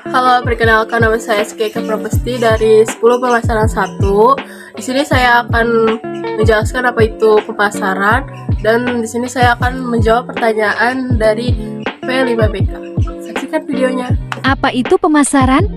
Halo, perkenalkan nama saya Skeka Propesti dari 10 Pemasaran 1. Di sini saya akan menjelaskan apa itu pemasaran dan di sini saya akan menjawab pertanyaan dari P5BK. Saksikan videonya. Apa itu pemasaran?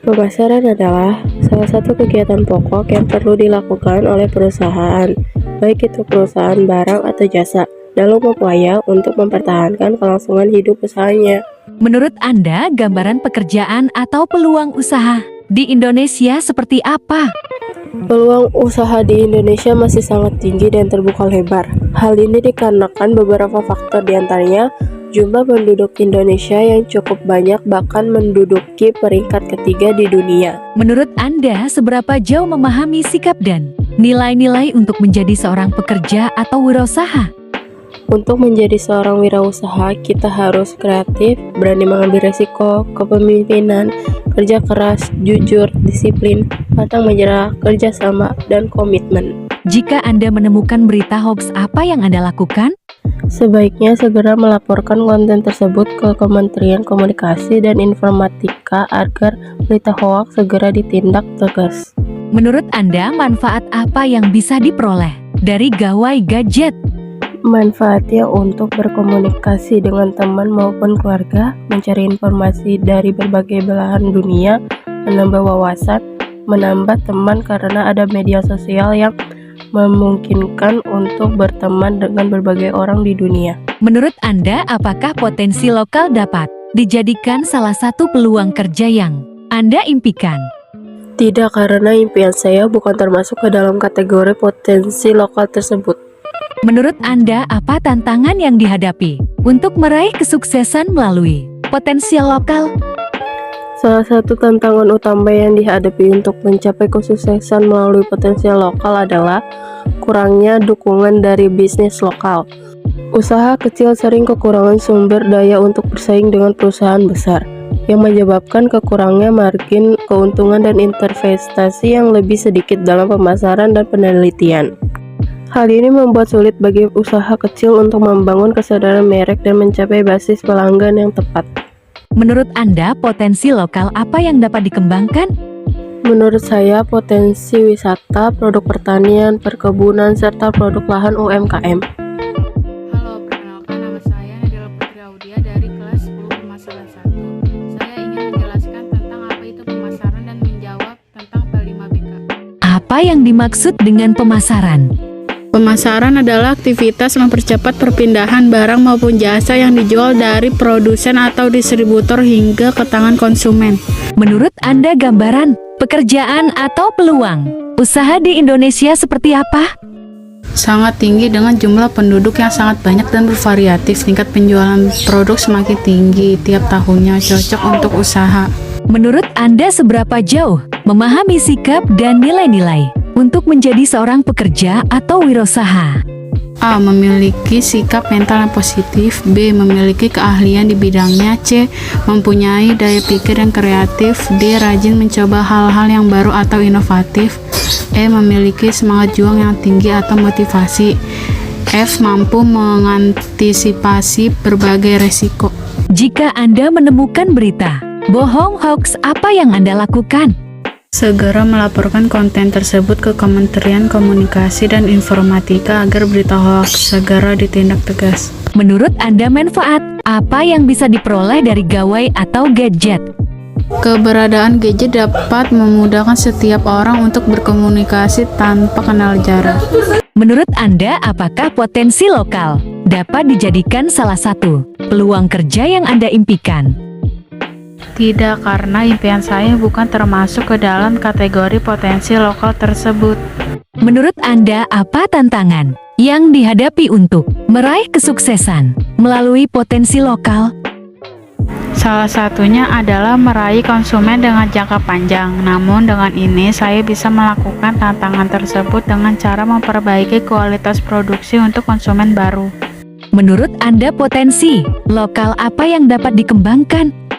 Pemasaran adalah salah satu kegiatan pokok yang perlu dilakukan oleh perusahaan, baik itu perusahaan barang atau jasa, dalam upaya untuk mempertahankan kelangsungan hidup usahanya. Menurut Anda, gambaran pekerjaan atau peluang usaha di Indonesia seperti apa? Peluang usaha di Indonesia masih sangat tinggi dan terbuka lebar. Hal ini dikarenakan beberapa faktor, diantaranya jumlah penduduk Indonesia yang cukup banyak, bahkan menduduki peringkat ketiga di dunia. Menurut Anda, seberapa jauh memahami sikap dan nilai-nilai untuk menjadi seorang pekerja atau wirausaha? Untuk menjadi seorang wirausaha, kita harus kreatif, berani mengambil resiko, kepemimpinan, kerja keras, jujur, disiplin, pantang menyerah, kerjasama, dan komitmen. Jika Anda menemukan berita hoax, apa yang Anda lakukan? Sebaiknya segera melaporkan konten tersebut ke Kementerian Komunikasi dan Informatika agar berita hoax segera ditindak tegas. Menurut Anda, manfaat apa yang bisa diperoleh dari gawai gadget? Manfaatnya untuk berkomunikasi dengan teman maupun keluarga, mencari informasi dari berbagai belahan dunia, menambah wawasan, menambah teman karena ada media sosial yang memungkinkan untuk berteman dengan berbagai orang di dunia. Menurut Anda, apakah potensi lokal dapat dijadikan salah satu peluang kerja yang Anda impikan? Tidak, karena impian saya bukan termasuk ke dalam kategori potensi lokal tersebut. Menurut Anda, apa tantangan yang dihadapi untuk meraih kesuksesan melalui potensial lokal? Salah satu tantangan utama yang dihadapi untuk mencapai kesuksesan melalui potensial lokal adalah kurangnya dukungan dari bisnis lokal. Usaha kecil sering kekurangan sumber daya untuk bersaing dengan perusahaan besar, yang menyebabkan kekurangnya margin keuntungan dan investasi yang lebih sedikit dalam pemasaran dan penelitian. Hal ini membuat sulit bagi usaha kecil untuk membangun kesadaran merek dan mencapai basis pelanggan yang tepat. Menurut Anda, potensi lokal apa yang dapat dikembangkan? Menurut saya, potensi wisata, produk pertanian, perkebunan, serta produk lahan UMKM. Halo, perkenalkan nama saya Nadila Putri Audia dari kelas 10 Pemasaran 1. Saya ingin menjelaskan tentang apa itu pemasaran dan menjawab tentang P5BK. Apa yang dimaksud dengan pemasaran? Pemasaran adalah aktivitas mempercepat perpindahan barang maupun jasa yang dijual dari produsen atau distributor hingga ke tangan konsumen. Menurut Anda, gambaran pekerjaan atau peluang usaha di Indonesia seperti apa? Sangat tinggi dengan jumlah penduduk yang sangat banyak dan bervariatif. Tingkat penjualan produk semakin tinggi tiap tahunnya, cocok untuk usaha. Menurut Anda, seberapa jauh memahami sikap dan nilai-nilai untuk menjadi seorang pekerja atau wirausaha? A. Memiliki sikap mental yang positif. B. Memiliki keahlian di bidangnya. C. Mempunyai daya pikir yang kreatif. D. Rajin mencoba hal-hal yang baru atau inovatif. E. Memiliki semangat juang yang tinggi atau motivasi. F. Mampu mengantisipasi berbagai resiko. Jika Anda menemukan berita bohong hoax, apa yang Anda lakukan? Segera melaporkan konten tersebut ke Kementerian Komunikasi dan Informatika agar berita hoax segera ditindak tegas. Menurut Anda, manfaat apa yang bisa diperoleh dari gawai atau gadget? Keberadaan gadget dapat memudahkan setiap orang untuk berkomunikasi tanpa kenal jarak. Menurut Anda, apakah potensi lokal dapat dijadikan salah satu peluang kerja yang Anda impikan? Tidak, karena impian saya bukan termasuk ke dalam kategori potensi lokal tersebut. Menurut Anda, apa tantangan yang dihadapi untuk meraih kesuksesan melalui potensi lokal? Salah satunya adalah meraih konsumen dengan jangka panjang. Namun dengan ini saya bisa melakukan tantangan tersebut dengan cara memperbaiki kualitas produksi untuk konsumen baru. Menurut Anda, potensi lokal apa yang dapat dikembangkan?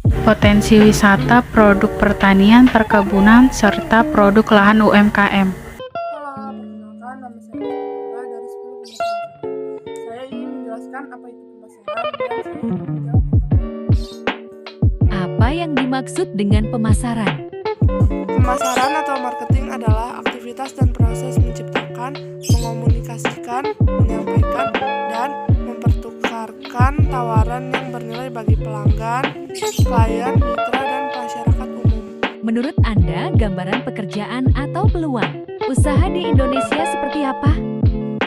Potensi wisata, produk pertanian, perkebunan, serta produk lahan UMKM. Halo, perkenalkan nama saya Nadila dari 10 Pemasaran 1. Saya ingin menjelaskan apa itu pemasaran dan saya ingin menjawab pertanyaan. Apa yang yang dimaksud dengan pemasaran? Pemasaran atau marketing adalah aktivitas dan proses menciptakan, mengomunikasikan, menyampaikan, dan mempertukarkan tawaran yang bernilai bagi pelanggan, klien, mitra, dan masyarakat umum. Menurut Anda, gambaran pekerjaan atau peluang usaha di Indonesia seperti apa?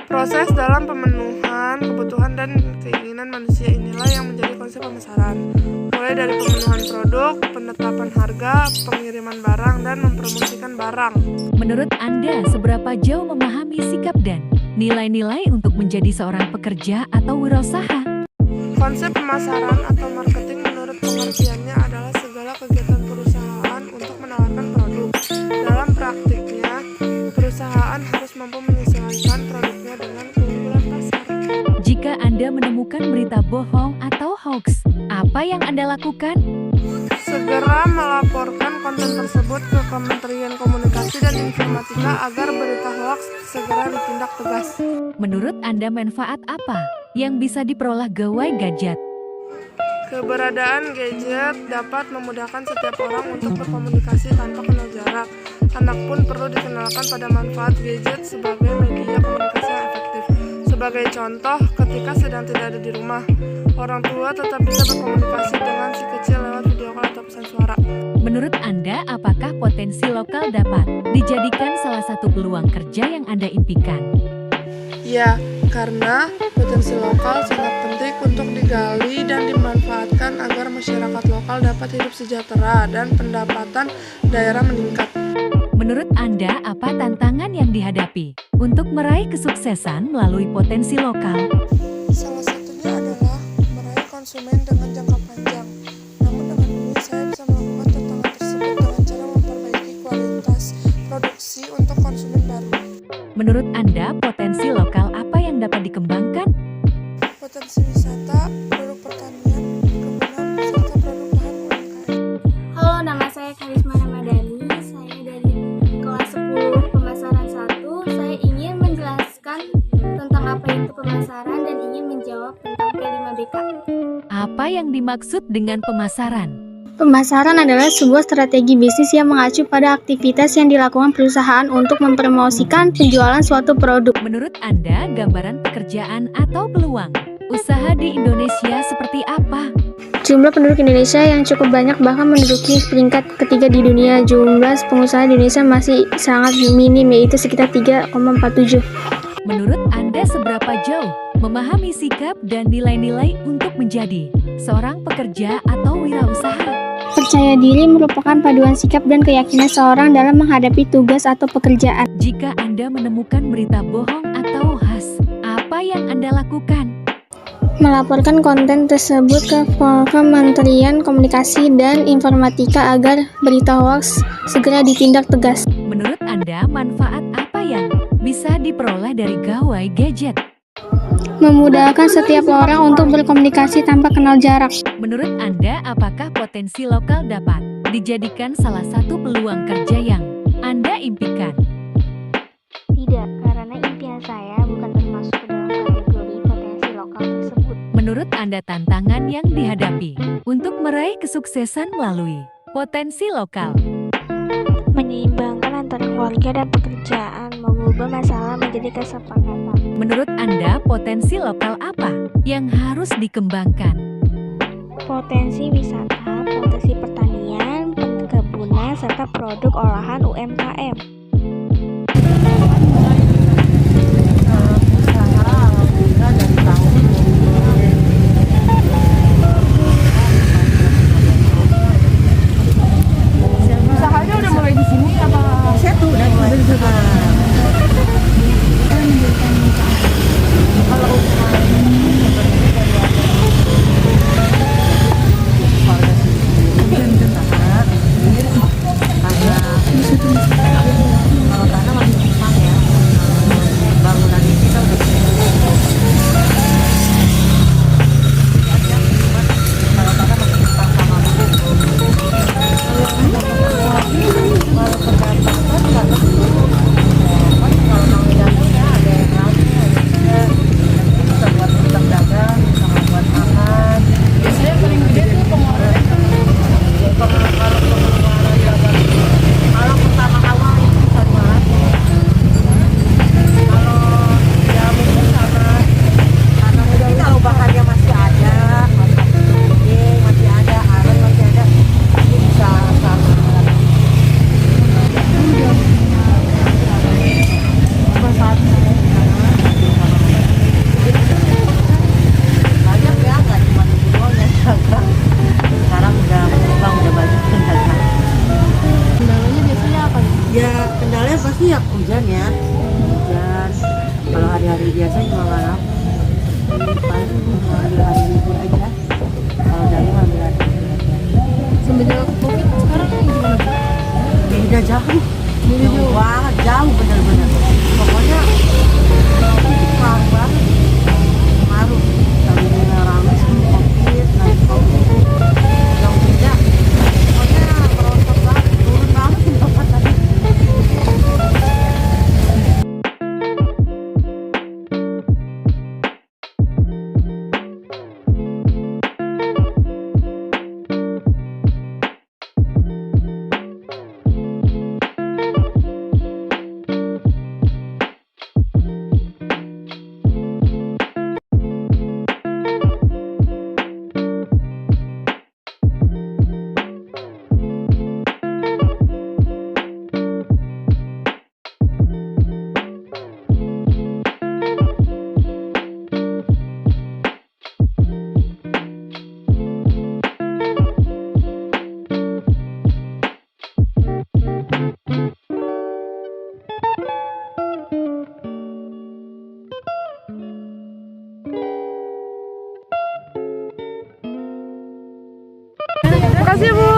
Proses dalam pemenuhan kebutuhan dan keinginan manusia inilah yang menjadi konsep pemasaran. Mulai dari pemenuhan produk, penetapan harga, pengiriman barang, dan mempromosikan barang. Menurut Anda, seberapa jauh memahami sikap dan nilai-nilai untuk menjadi seorang pekerja atau wirausaha? Konsep pemasaran atau marketing menurut pengertiannya adalah segala kegiatan perusahaan untuk menawarkan produk. Dalam praktiknya, perusahaan harus mampu menyesuaikan produknya dengan keunggulan pasar. Jika Anda menemukan berita bohong atau hoax, apa yang Anda lakukan? Segera melaporkan konten tersebut ke Kementerian Komunikasi dan Informatika agar berita hoax segera ditindak tegas. Menurut Anda, manfaat apa yang bisa diperoleh gawai gadget? Keberadaan gadget dapat memudahkan setiap orang untuk berkomunikasi tanpa kenal jarak. Anak pun perlu dikenalkan pada manfaat gadget sebagai media komunikasi yang efektif. Sebagai contoh, ketika sedang tidak ada di rumah, orang tua tetap bisa berkomunikasi dengan si kecil lewat video call atau pesan suara. Menurut Anda, apakah potensi lokal dapat dijadikan salah satu peluang kerja yang Anda impikan? Ya, karena potensi lokal sangat penting untuk digali dan dimanfaatkan agar masyarakat lokal dapat hidup sejahtera dan pendapatan daerah meningkat. Menurut Anda, apa tantangan yang dihadapi untuk meraih kesuksesan melalui potensi lokal? Salah satunya adalah meraih konsumen dengan jangka panjang. Namun dengan ini saya bisa melakukan tantangan tersebut dengan cara memperbaiki kualitas produksi untuk konsumen baru. Menurut Anda, potensi lokal apa yang dapat dikembangkan? Potensi wisata, produk pertanian, perkebunan, serta produk bahan UMKM. Halo, nama saya Karisma Ramadhani. Saya dari kelas 10 pemasaran 1. Saya ingin menjelaskan tentang apa itu pemasaran dan ingin menjawab tentang P5BK. Apa yang dimaksud dengan pemasaran? Pemasaran adalah sebuah strategi bisnis yang mengacu pada aktivitas yang dilakukan perusahaan untuk mempromosikan penjualan suatu produk. Menurut Anda, gambaran pekerjaan atau peluang usaha di Indonesia seperti apa? Jumlah penduduk Indonesia yang cukup banyak, bahkan menduduki peringkat ketiga di dunia. Jumlah pengusaha di Indonesia masih sangat minim, yaitu sekitar 3,47. Menurut Anda, seberapa jauh memahami sikap dan nilai-nilai untuk menjadi seorang pekerja atau wirausaha? Percaya diri merupakan paduan sikap dan keyakinan seorang dalam menghadapi tugas atau pekerjaan. Jika Anda menemukan berita bohong atau hoax, apa yang Anda lakukan? Melaporkan konten tersebut ke Kementerian Komunikasi dan Informatika agar berita hoax segera ditindak tegas. Menurut Anda, manfaat apa yang bisa diperoleh dari gawai gadget? Memudahkan setiap orang untuk berkomunikasi tanpa kenal jarak. Menurut Anda, apakah potensi lokal dapat dijadikan salah satu peluang kerja yang Anda impikan? Tidak, karena impian saya bukan termasuk ke dalam kategori potensi lokal tersebut. Menurut Anda, tantangan yang dihadapi untuk meraih kesuksesan melalui potensi lokal? Menyeimbangkan antara keluarga dan pekerjaan, mengubah masalah menjadi kesepakatan. Menurut Anda, potensi lokal apa yang harus dikembangkan? Potensi wisata, potensi pertanian, perkebunan, serta produk olahan UMKM. Usahanya udah mulai di sini apa? Saya tuh udah mulai di sini. Karena hari biasa juga nggak nabung. Paling ngambil hari libur aja. Kalau dari ngambil hari libur aja. Semenjak COVID sekarang gimana? Beda jauh. Jauh banget, jauh bener-bener. Pokoknya pengaruh banget. Pengaruh. Tadinya rame sebelum COVID, nanti COVID. Jauh beda. Pokoknya merosot banget, turun banget pendapatannya. Makasih Bu.